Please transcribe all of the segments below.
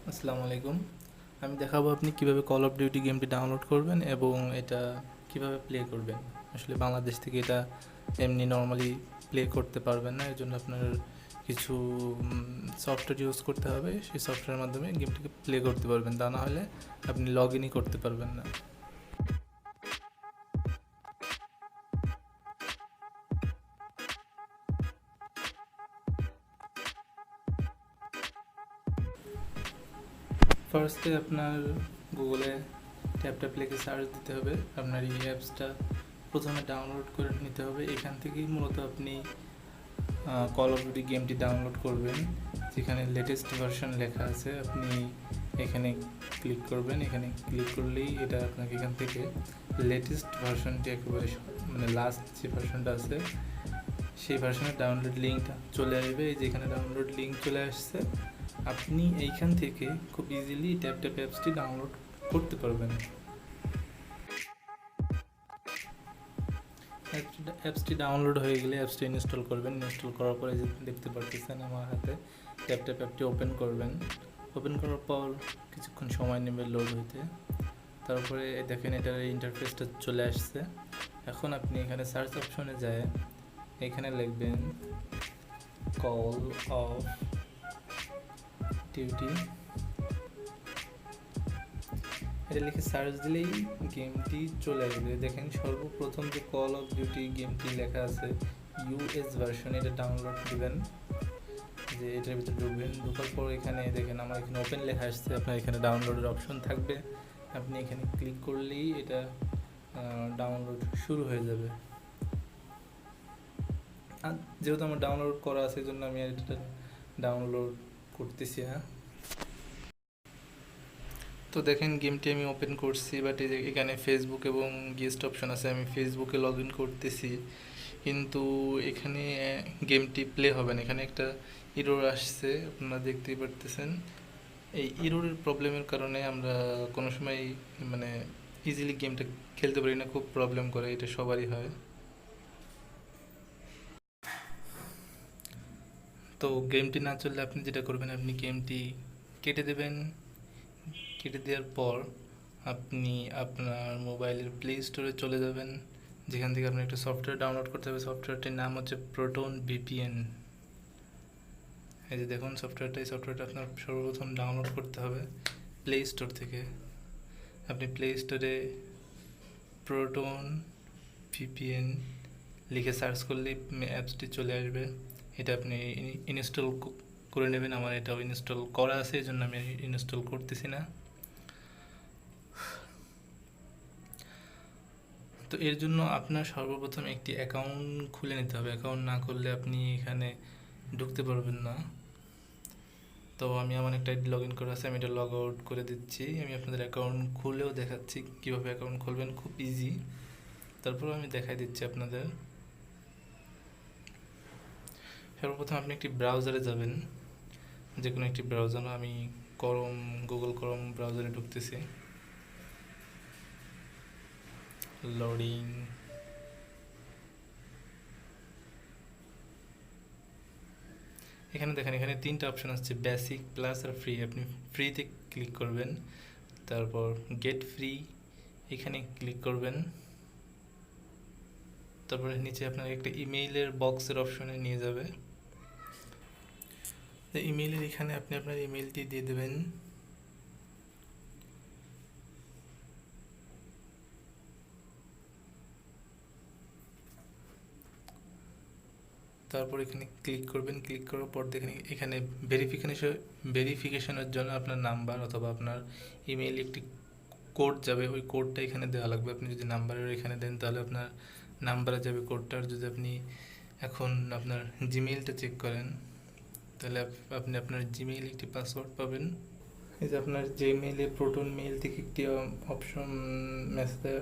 আসসালামু আলাইকুম। আমি দেখাবো আপনি কিভাবে কল অফ ডিউটি গেমটি ডাউনলোড করবেন এবং এটা কিভাবে প্লে করবেন। আসলে বাংলাদেশ থেকে এটা এমনি নর্মালি প্লে করতে পারবেন না, এর জন্য আপনার কিছু সফটওয়্যার ইউজ করতে হবে। সেই সফটওয়্যারের মাধ্যমে গেমটিকে প্লে করতে পারবেন, তা না হলে আপনি লগ ইনই করতে পারবেন না। ফার্স্টে আপনার গুগলে ট্যাপ লিখে সার্চ দিতে হবে। আপনার এই অ্যাপসটা প্রথমে ডাউনলোড করে নিতে হবে। এখান থেকেই মূলত আপনি কল অফ ডিউটি গেমটি ডাউনলোড করবেন। যেখানে লেটেস্ট ভার্সন লেখা আছে আপনি এখানে ক্লিক করবেন। এখানে ক্লিক করলেই এটা আপনাকে এখান থেকে লেটেস্ট ভার্সনটি একেবারে মানে লাস্ট যে ভার্সনটা আছে সেই ভার্সনের ডাউনলোড লিঙ্কটা চলে আসবে। এই যেখানে ডাউনলোড লিঙ্ক চলে আসছে, আপনি এইখান থেকে খুব ইজিলি ট্যাপ অ্যাপসটি ডাউনলোড করতে পারবেন। অ্যাপসটি ডাউনলোড হয়ে গেলে অ্যাপসটি ইনস্টল করবেন। ইনস্টল করার পরে যে দেখতে পারতেছেন আমার হাতে অ্যাপটি ওপেন করবেন। ওপেন করার পর কিছুক্ষণ সময় নেবে লোড হইতে। তারপরে দেখেন এটার ইন্টারফেসটা চলে আসছে। এখন আপনি এখানে সার্চ অপশনে যায় এখানে লিখবেন কল অফ ডিউটি। এটা লিখে সার্চ দিলেই গেমটি চলে আসবে। দেখেন সর্বপ্রথম যে কল অফ ডিউটি গেমটি লেখা আছে ইউএস ভার্সন, এটা ডাউনলোড দিবেন। যে এটার ভিতরে ঢুকবেন, ঢোকার পর এখানে দেখেন আমার এখানে ওপেন লেখা আসছে, আপনার এখানে ডাউনলোডের অপশন থাকবে। আপনি এখানে ক্লিক করলেই এটা ডাউনলোড শুরু হয়ে যাবে। আর যেহেতু আমার ডাউনলোড করা আছে এই জন্য আমি আর এটা ডাউনলোড করতেছি না। তো দেখেন গেমটি আমি ওপেন করছি, বাট এই যে এখানে ফেসবুক এবং গেস্ট অপশন আছে। আমি ফেসবুকে লগ ইন করতেছি, কিন্তু এখানে গেমটি প্লে হবে না। এখানে একটা ইরর আসছে, আপনারা দেখতেই পারতেছেন। এই ইররের প্রবলেমের কারণে আমরা কোনো সময় মানে ইজিলি গেমটা খেলতে পারি না, খুব প্রবলেম করে। এটা সবারই হয়। তো গেমটি না চললে আপনি যেটা করবেন, আপনি গেমটি কেটে দেবেন। কেটে দেওয়ার পর আপনি আপনার মোবাইলের প্লে স্টোরে চলে যাবেন, যেখান থেকে আপনি একটা সফটওয়্যার ডাউনলোড করতে হবে। সফটওয়্যারটির নাম হচ্ছে প্রোটন ভিপিএন। এই যে দেখুন সফটওয়্যারটা আপনার সর্বপ্রথম ডাউনলোড করতে হবে প্লে স্টোর থেকে। আপনি প্লে স্টোরে প্রোটন ভিপিএন লিখে সার্চ করলে অ্যাপসটি চলে আসবে। এটা আপনি ইনস্টল করে নেবেন। আমার এটাও ইনস্টল করা আছে, এই জন্য আমি ইনস্টল করতেছি না। তো এর জন্য আপনার সর্বপ্রথম একটি অ্যাকাউন্ট খুলে নিতে হবে। অ্যাকাউন্ট না করলে আপনি এখানে ঢুকতে পারবেন না। তো আমি আমার একটা লগ ইন করা আছে, আমি এটা লগ আউট করে দিচ্ছি। আমি আপনাদের অ্যাকাউন্ট খুলেও দেখাচ্ছি কীভাবে অ্যাকাউন্ট খুলবেন, খুব ইজি। তারপর আমি দেখাই দিচ্ছি আপনাদের। সর্বপ্রথম আপনি একটি ব্রাউজারে যাবেন, যে কোনো একটি ব্রাউজার। আমি গুগল ক্রোম ব্রাউজারে ঢুকতেছি। লোডিং। এখানে দেখেন এখানে তিনটা অপশন আসছে, বেসিক, প্লাস আর ফ্রি। আপনি ফ্রিতে ক্লিক করবেন, তারপর গেট ফ্রি এখানে ক্লিক করবেন। তারপরে নিচে আপনার একটা ইমেইলের বক্সের অপশনে নিয়ে যাবে। তো ইমেইলের এখানে আপনি আপনার ইমেইলটি দিয়ে দেবেন। তারপর এখানে ক্লিক করবেন। ক্লিক করার পর দেখেন এখানে ভেরিফিকেশনের জন্য আপনার নাম্বার অথবা আপনার ইমেইলে একটি কোড যাবে, ওই কোডটা এখানে দেওয়া লাগবে। আপনি যদি নাম্বারের এখানে দেন তাহলে আপনার নাম্বারে যাবে কোডটা। আর যদি আপনি এখন আপনার জিমেইলটা চেক করেন তাহলে আপনি আপনার জিমেইলে একটি পাসওয়ার্ড পাবেন। এই যে আপনার জিমেইলে প্রোটন মেইল থেকে একটি অপশন মেসেজে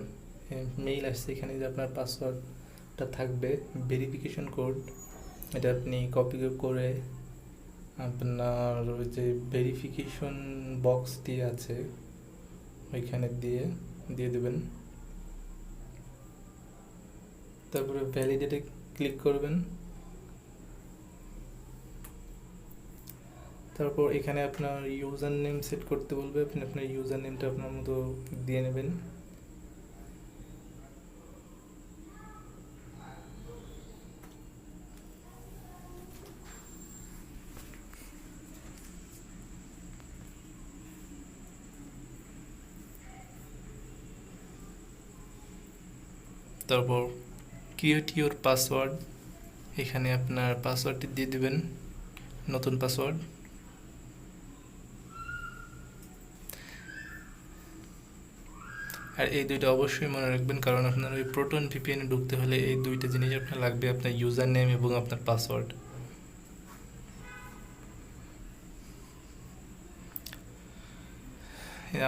মেইল আসছে, এখানে যে আপনার পাসওয়ার্ডটা থাকবে ভেরিফিকেশন কোড, এটা আপনি কপি করে আপনার ওই যে ভেরিফিকেশন বক্সটি আছে ওইখানে দিয়ে দেবেন। তারপরে ভ্যালিডেটে ক্লিক করবেন। তারপর এখানে আপনার ইউজার নেম সেট করতে বলবে, আপনি আপনার ইউজার নেমটা আপনার মতো দিয়ে নেবেন। তারপর ক্রিয়েট ইউর পাসওয়ার্ড, এখানে আপনার পাসওয়ার্ডটি দিয়ে দিবেন, নতুন পাসওয়ার্ড। আর এই দুইটা অবশ্যই মনে রাখবেন, কারণ আপনার ওই প্রোটন ভিপিএনে ঢুকতে হলে এই দুইটা জিনিস আপনার লাগবে, আপনার ইউজার নেম এবং আপনার পাসওয়ার্ড।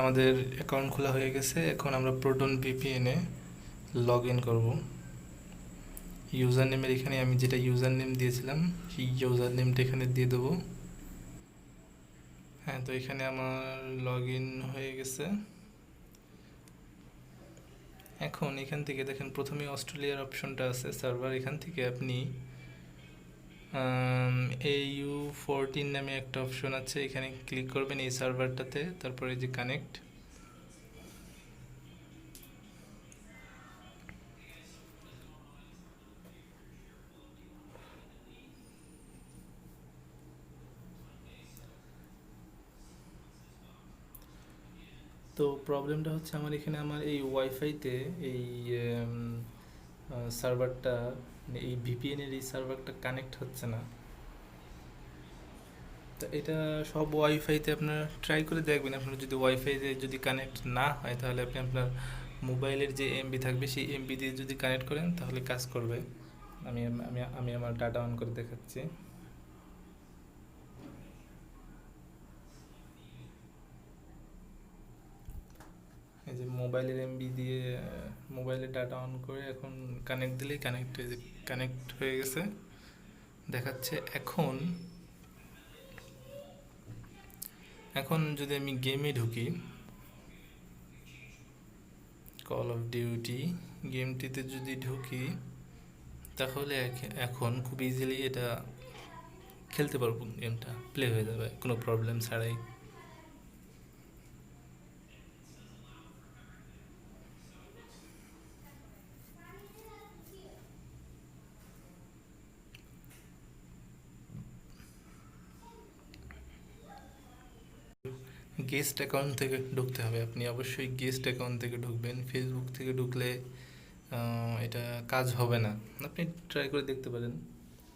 আমাদের অ্যাকাউন্ট খোলা হয়ে গেছে, এখন আমরা প্রোটন ভিপিএনে লগ ইন করবো। ইউজার নেমের এখানে আমি যেটা ইউজার নেম দিয়েছিলাম সেই ইউজার নেমটা এখানে দিয়ে দেবো। হ্যাঁ, তো এখানে আমার লগ ইন হয়ে গেছে। এখন এখান থেকে দেখেন প্রথমে অস্ট্রেলিয়ার অপশনটা আছে সার্ভার, এখান থেকে আপনি AU14 নামে একটা অপশন আছে, এখানে ক্লিক করবেন এই সার্ভারটাতে, তারপরে যে কানেক্ট। তো প্রবলেমটা হচ্ছে আমার এখানে আমার এই ওয়াইফাইতে এই সার্ভারটা, এই ভিপিএনের এই সার্ভারটা কানেক্ট হচ্ছে না। তো এটা সব ওয়াইফাইতে আপনার ট্রাই করে দেখবেন, আপনার যদি ওয়াইফাইতে যদি কানেক্ট না হয় তাহলে আপনি আপনার মোবাইলের যে এমবি থাকবে সেই এমবি দিয়ে যদি কানেক্ট করেন তাহলে কাজ করবে। আমি আমি আমি আমার ডাটা অন করে দেখাচ্ছি। এই যে মোবাইলের এমবি দিয়ে মোবাইলের ডাটা অন করে এখন কানেক্ট দিলেই কানেক্ট হয়ে গেছে দেখাচ্ছে। এখন এখন যদি আমি গেমে ঢুকি, কল অফ ডিউটি গেমটিতে যদি ঢুকি তাহলে এখন খুব ইজিলি এটা খেলতে পারবো, গেমটা প্লে হয়ে যাবে কোনো প্রবলেম ছাড়াই। গেস্ট অ্যাকাউন্ট থেকে ঢুকতে হবে, আপনি অবশ্যই গেস্ট অ্যাকাউন্ট থেকে ঢুকবেন। ফেসবুক থেকে ঢুকলে এটা কাজ হবে না, আপনি ট্রাই করে দেখতে পারেন,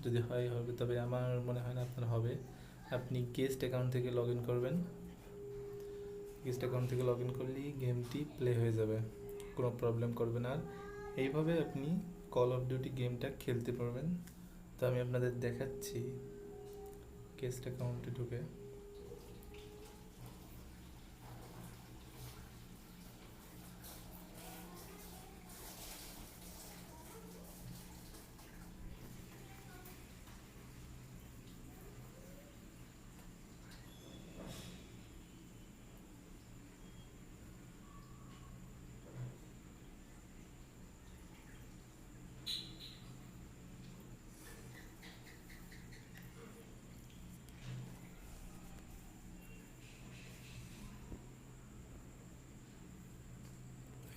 যদি হয় হবে, তবে আমার মনে হয় না আপনার হবে। আপনি গেস্ট অ্যাকাউন্ট থেকে লগ ইন করবেন, গেস্ট অ্যাকাউন্ট থেকে লগ ইন করলেই গেমটি প্লে হয়ে যাবে, কোনো প্রবলেম করবে না। আর এইভাবে আপনি কল অফ ডিউটি গেমটা খেলতে পারবেন। তো আমি আপনাদের দেখাচ্ছি গেস্ট অ্যাকাউন্টে ঢুকে।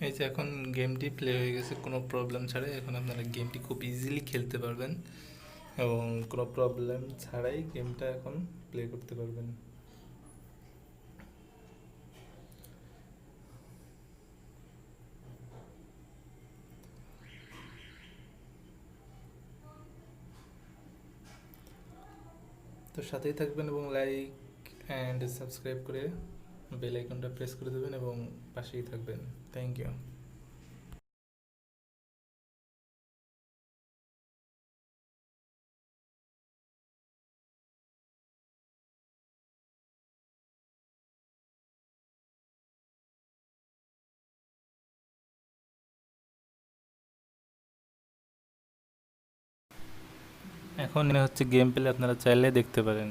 এই যে এখন গেমটি প্লে হয়ে গেছে কোনো প্রবলেম ছাড়াই, এখন আপনারা গেমটি খুব ইজিলি খেলতে পারবেন এবং কোনো প্রবলেম ছাড়াই গেমটা এখন প্লে করতে পারবেন। তো সাথেই থাকবেন এবং লাইক অ্যান্ড সাবস্ক্রাইব করে বেল আইকনটা প্রেস করে দেবেন এবং পাশেই থাকবেন। Thank you. এখন হচ্ছে গেম প্লে আপনারা চাইলে দেখতে পারেন।